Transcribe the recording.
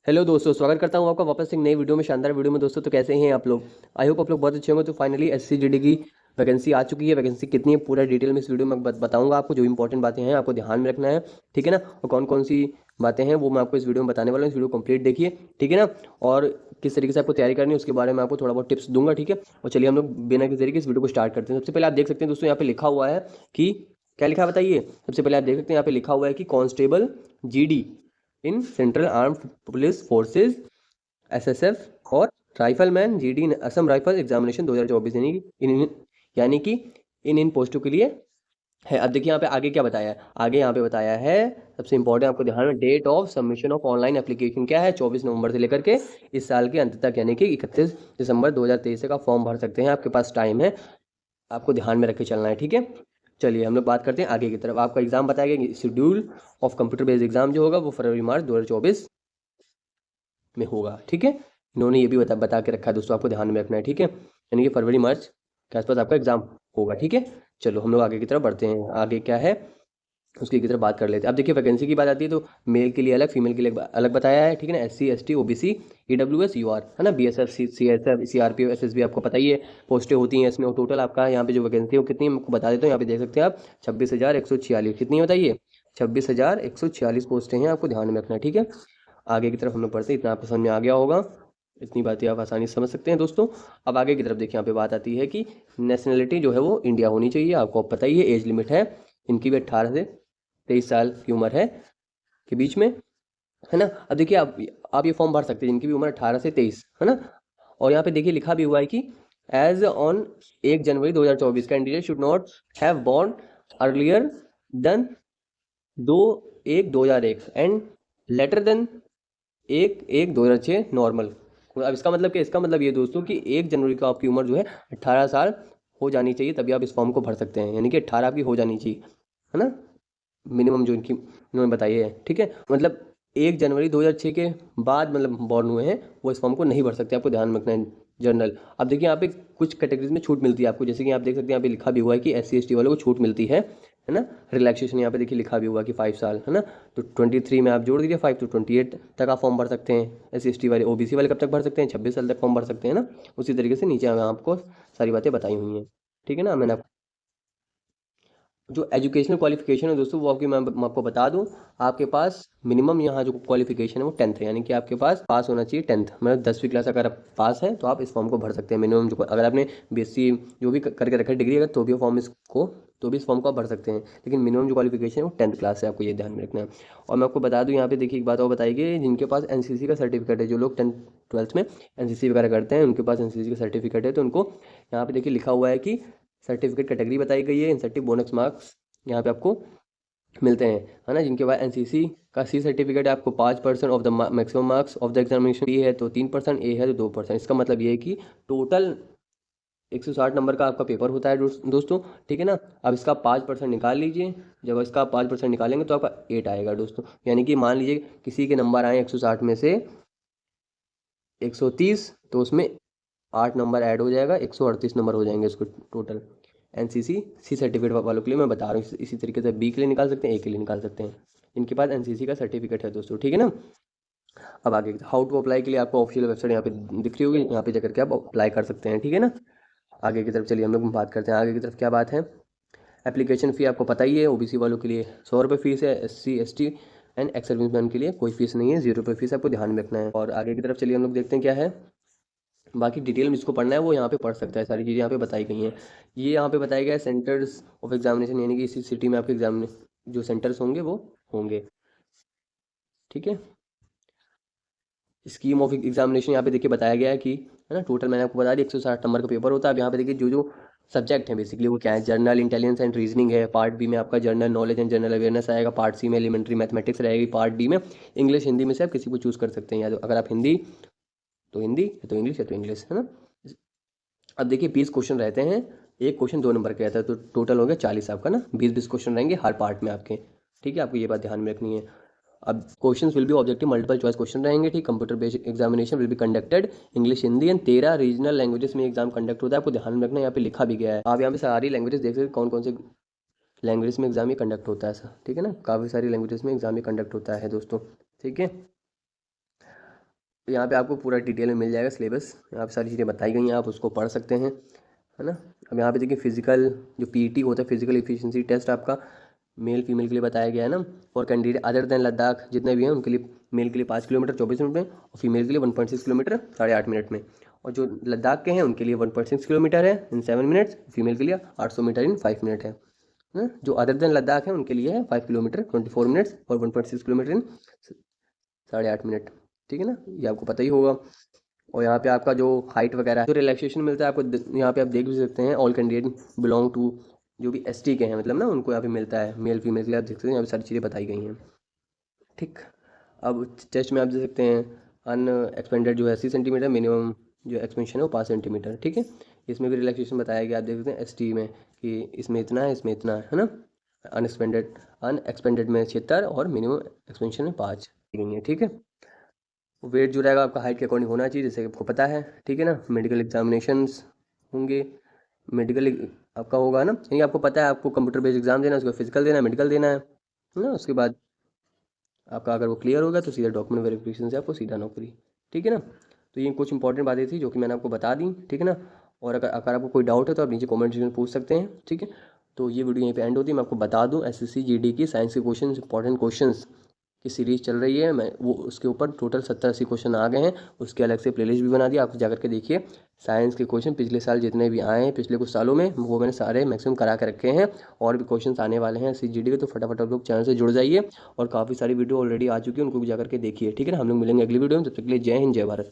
Hello दोस्तों, स्वागत करता हूँ आपका वापस एक नई वीडियो में, शानदार वीडियो में। दोस्तों तो कैसे हैं आप लोग? आई होप आप लोग बहुत अच्छे होंगे। तो फाइनली एससीजीडी की वैकेंसी आ चुकी है। वैकेंसी कितनी है पूरा डिटेल में इस वीडियो में बताऊंगा आपको। जो इंपॉर्टेंट बातें हैं आपको ध्यान में रखना है, ठीक है ना। और कौन कौन सी बातें हैं वो मैं आपको इस वीडियो में बताने वाला हूँ। इस वीडियो कंप्लीट देखिए, ठीक है ना। और किस तरीके से आपको तैयारी करनी है उसके बारे में आपको थोड़ा बहुत टिप्स दूंगा, ठीक है। और चलिए हम लोग बिना किसी तरीके इस वीडियो को स्टार्ट करते हैं। सबसे पहले आप देख सकते हैं दोस्तों, यहाँ पे लिखा हुआ है कि क्या लिखा है बताइए। सबसे पहले आप देख सकते हैं यहाँ पे लिखा हुआ है कि constable GD in central armed police forces SSF और rifleman GD Assam rifle examination 2024 यानी कि इन पोस्टों के लिए है। अब देखिए यहाँ पे आगे क्या बताया है। आगे यहाँ पे बताया है, सबसे इंपॉर्टेंट आपको ध्यान में, date of submission of online application क्या है, 24 नवंबर से लेकर के इस साल के अंत तक, यानी कि 31 दिसंबर 2023 का फॉर्म भर सकते हैं। आपके पास टाइम है, आपको ध्यान में रख के चलना है, ठीक है। चलिए हम लोग बात करते हैं आगे की तरफ। आपका एग्जाम बताया गया, schedule of computer based exam जो होगा वो फरवरी मार्च 2024 में होगा, ठीक है। इन्होंने ये भी बता के रखा है दोस्तों, आपको ध्यान में रखना है, ठीक है। यानी कि फरवरी मार्च के आसपास आपका एग्जाम होगा, ठीक है। चलो हम लोग आगे की तरफ बढ़ते हैं। आगे क्या है उसकी की तरफ बात कर लेते हैं। अब देखिए वैकेंसी की बात आती है तो मेल के लिए अलग, फीमेल के लिए अलग बताया है, ठीक है ना। SC ST OBC EWS UR, है ना। बीएसएफ सीएसएफ सीआरपीएफ एसएसबी, आपको पता ही है पोस्टें होती हैं इसमें। और टोटल आपका यहाँ पे जो वैकेंसी है वो कितनी है आपको बता देता हूँ। यहाँ पे देख सकते हैं आप 26,146। कितनी है बताइए? 26,146 पोस्टें हैं, आपको ध्यान में रखना है, ठीक है। आगे की तरफ हम लोग पढ़ते हैं। इतना आपको समझ में आ गया होगा, इतनी बातें आप आसानी से समझ सकते हैं दोस्तों। अब आगे की तरफ देखिए, यहाँ पे बात आती है कि नेशनलिटी जो है वो इंडिया होनी चाहिए। आपको पता ही है, एज लिमिट है इनकी भी 18 से 23 साल की उम्र है के बीच में, है ना। अब देखिए आप ये फॉर्म भर सकते हैं जिनकी भी उम्र 18 से 23, है ना। और यहाँ पे देखिए लिखा भी हुआ है कि age on 1 January 2024 candidate should not have born earlier than 2/1/2001 and later than 1/1/2006 normal. अब इसका मतलब क्या? इसका मतलब ये दोस्तों कि 1 जनवरी को आपकी उम्र जो है 18 साल हो जानी चाहिए, तभी आप इस फॉर्म को भर सकते हैं। यानी कि 18 आपकी हो जानी चाहिए, है ना। मिनिमम जो इनकी इन्होंने बताई है, ठीक है। मतलब 1 जनवरी 2006 के बाद मतलब बॉर्न हुए हैं वो इस फॉर्म को नहीं भर सकते, आपको ध्यान में रखना है। जनरल, अब देखिए यहाँ पे कुछ कैटेगरीज में छूट मिलती है आपको, जैसे कि आप देख सकते हैं यहाँ पे लिखा भी हुआ है कि एससी एसटी वालों को छूट मिलती है ना। रिलैक्सेशन यहाँ पे देखिए लिखा भी हुआ है कि 5 साल, है ना। तो 23 में आप जोड़ दीजिए 5, तो 28 तक आप फॉर्म भर सकते हैं। एससी एसटी वाले, ओबीसी वाले कब तक भर सकते हैं? 26 साल तक फॉर्म भर सकते हैं ना। उसी तरीके से नीचे आपको सारी बातें बताई हुई हैं, ठीक है ना। मैंने जो एजुकेशनल क्वालिफिकेशन है दोस्तों वो आपकी मैं आपको बता दूं। आपके पास मिनिमम यहाँ जो क्वालिफिकेशन है वो 10th है, यानी कि आपके पास पास होना चाहिए 10th, मतलब 10वीं क्लास अगर आप पास है तो आप इस फॉर्म को भर सकते हैं। मिनिमम जो, अगर आपने बीएससी जो भी करके रखा है डिग्री, अगर तो भी फॉर्म इसको तो भी इस फॉर्म को आप भर सकते हैं। लेकिन मिनिमम जो क्वालिफिकेशन है वो 10th क्लास है, आपको ये ध्यान में रखना है। और मैं आपको बता दूँ यहाँ पे देखिए एक बात और बताई गई, जिनके पास एनसीसी का सर्टिफिकेट है, जो लोग 10th 12th में एनसीसी वगैरह करते हैं उनके पास एनसीसी का सर्टिफिकेट है, तो उनको यहाँ पे देखिए लिखा हुआ है कि सर्टिफिकेट कैटेगरी बताई गई है, इंसेंटिव बोनस मार्क्स यहाँ पे आपको मिलते हैं, है ना। जिनके बाद एनसीसी का सी सर्टिफिकेट है, आपको 5% of the maximum marks of the examination, B है तो 3%, ए है तो 2%। इसका मतलब ये है कि टोटल 160 नंबर का आपका पेपर होता है दोस्तों, ठीक है ना। अब इसका 5% निकाल लीजिए। जब इसका 5% निकालेंगे तो आपका 8 आएगा दोस्तों। यानी कि मान लीजिए किसी के नंबर आए 160 में से 130, तो उसमें 8 नंबर ऐड हो जाएगा, 138 नंबर हो जाएंगे उसको टोटल। एनसीसी सी सर्टिफिकेट वालों के लिए मैं बता रहा हूँ। इसी तरीके से बी के लिए निकाल सकते हैं, ए के लिए निकाल सकते हैं। इनके पास एनसीसी का सर्टिफिकेट है दोस्तों, ठीक है ना। अब आगे हाउ टू अप्लाई के लिए आपको ऑफिशियल वेबसाइट यहाँ पे दिख रही होगी, यहाँ पे जाकर के आप अप्लाई कर सकते हैं, ठीक है ना। आगे की तरफ चलिए हम लोग बात करते हैं। आगे की तरफ क्या बात है, एप्लीकेशन फ़ी आपको पता ही है। ओबीसी वालों के लिए 100 रुपये फीस है, SC ST and ex serviceman के लिए कोई फीस नहीं है, 0 रुपये फीस, आपको ध्यान में रखना है। और आगे की तरफ चलिए हम लोग देखते हैं क्या है। बाकी डिटेल में जिसको पढ़ना है वो यहाँ पे पढ़ सकता है, सारी चीज़ें यहाँ पे बताई गई हैं। ये यहाँ पे बताया गया है सेंटर्स ऑफ एग्जामिनेशन, यानी कि इसी सिटी में आपके एग्जाम जो सेंटर्स होंगे वो होंगे, ठीक है। स्कीम ऑफ एग्जामिनेशन यहाँ पे देखिए बताया गया है कि, है ना। टोटल मैंने आपको बता दिया 160 नंबर का पेपर होता है। अब यहाँ पे देखिए जो जो सब्जेक्ट हैं बेसिकली वो क्या है, जर्नल इंटेलिजेंस एंड रीजनिंग है। पार्ट बी में आपका general knowledge and general awareness आएगा। पार्ट सी में एलिमेंट्री मैथमेटिक्स रहेगी। पार्ट डी में इंग्लिश हिंदी में से आप किसी को चूज़ कर सकते हैं, या तो अगर आप हिंदी तो हिंदी, या तो इंग्लिश, या तो इंग्लिश, है ना। अब देखिए 20 क्वेश्चन रहते हैं, एक क्वेश्चन 2 नंबर का रहता है, तो टोटल हो गया 40 आपका ना। 20-20 क्वेश्चन रहेंगे हर पार्ट में आपके, ठीक है। आपको ये बात ध्यान में रखनी है। अब question will be objective multiple choice question रहेंगे, ठीक। Computer based examination will be conducted English Hindi and 13 regional languages में एग्जाम कंडक्ट होता है, आपको ध्यान में रखना है। यहाँ पे लिखा भी गया है, आप यहाँ पे सारी लैंग्वेजेस देख सकते हैं कौन कौन से लैंग्वेज में एग्जाम ये कंडक्ट होता है, ऐसा, ठीक है ना। काफ़ी सारी लैंग्वेजेस में एग्जाम ये कंडक्ट होता है दोस्तों, ठीक है। यहाँ पे आपको पूरा डिटेल में मिल जाएगा सिलेबस, यहाँ पे सारी चीज़ें बताई गई हैं, आप उसको पढ़ सकते हैं, है ना। अब यहाँ पे देखिए फिजिकल जो पीईटी होता है, फिजिकल एफिशिएंसी टेस्ट आपका मेल फीमेल के लिए बताया गया है ना। For candidate other than Ladakh जितने भी हैं उनके लिए, मेल के लिए 5 किलोमीटर 24 मिनट में, और फीमेल के लिए 1.6 किलोमीटर 8.5 मिनट में। और जो लद्दाख के हैं उनके लिए 1.6 किलोमीटर है इन 7 मिनट्स, फीमेल के लिए 800 मीटर इन 5 मिनट है ना। जो अदर देन लद्दाख है उनके लिए है 5 किलोमीटर 24 मिनट्स और 1.6 किलोमीटर इन 8.5 मिनट, ठीक है ना, ये आपको पता ही होगा। और यहाँ पे आपका जो हाइट वगैरह है, जो रिलैक्सेशन मिलता है आपको, यहाँ पे आप देख भी सकते हैं, ऑल कैंडिडेट बिलोंग टू, जो भी एसटी के हैं मतलब ना, उनको यहाँ पे मिलता है, मेल फीमेल के लिए आप देख सकते हैं, यहाँ पे सारी चीज़ें बताई गई हैं, ठीक। अब चेस्ट में आप देख सकते हैं अन एक्सपेंडेड जो है 80 सेंटीमीटर, मिनिमम जो एक्सपेंशन है वो 5 सेंटीमीटर, ठीक है। इसमें भी रिलैक्सेशन बताया गया, आप देख सकते हैं एसटी में कि इसमें इतना है, इसमें इतना है ना। अनएक्सपेंडेड में 76 और मिनिमम एक्सपेंशन में 5 गई है, ठीक है। वेट जो रहेगा आपका हाइट के अकॉर्डिंग होना चाहिए, जैसे आपको पता है, ठीक है ना। मेडिकल एग्जामिनेशंस होंगे, मेडिकल आपका होगा ना, यानी आपको पता है आपको कंप्यूटर बेस्ड एग्जाम देना है, उसके बाद फिजिकल देना है, मेडिकल देना है ना। उसके बाद आपका अगर वो क्लियर होगा तो सीधा डॉक्यूमेंट वेरिफिकेशन से आपको सीधा नौकरी, ठीक है ना। तो ये कुछ इंपॉर्टेंट बातें थी जो कि मैंने आपको बता दी, ठीक है ना। और अगर अगर आपको कोई डाउट है तो आप नीचे कमेंट सेक्शन में पूछ सकते हैं, ठीक है। तो ये वीडियो यहीं पे एंड होती है। मैं आपको बता दूं एसएससी जीडी की साइंस के क्वेश्चन, इंपॉर्टेंट क्वेश्चंस की सीरीज़ चल रही है, मैं वो उसके ऊपर टोटल 70-80 क्वेश्चन आ गए हैं, उसके अलग से प्लेलिस्ट भी बना दी, आप जाकर के देखिए। साइंस के क्वेश्चन पिछले साल जितने भी आए हैं पिछले कुछ सालों में, वो मैंने सारे मैक्सिमम करा के रखे हैं, और भी क्वेश्चंस आने वाले हैं सीजीडी के, तो फटाफट आप लोग चैनल से जुड़ जाइए। और काफ़ी सारी वीडियो ऑलरेडी आ चुकी है, उनको भी जाकर के देखिए, ठीक है ना। हम लोग मिलेंगे अगली वीडियो में, तब तक के लिए जय हिंद जय भारत।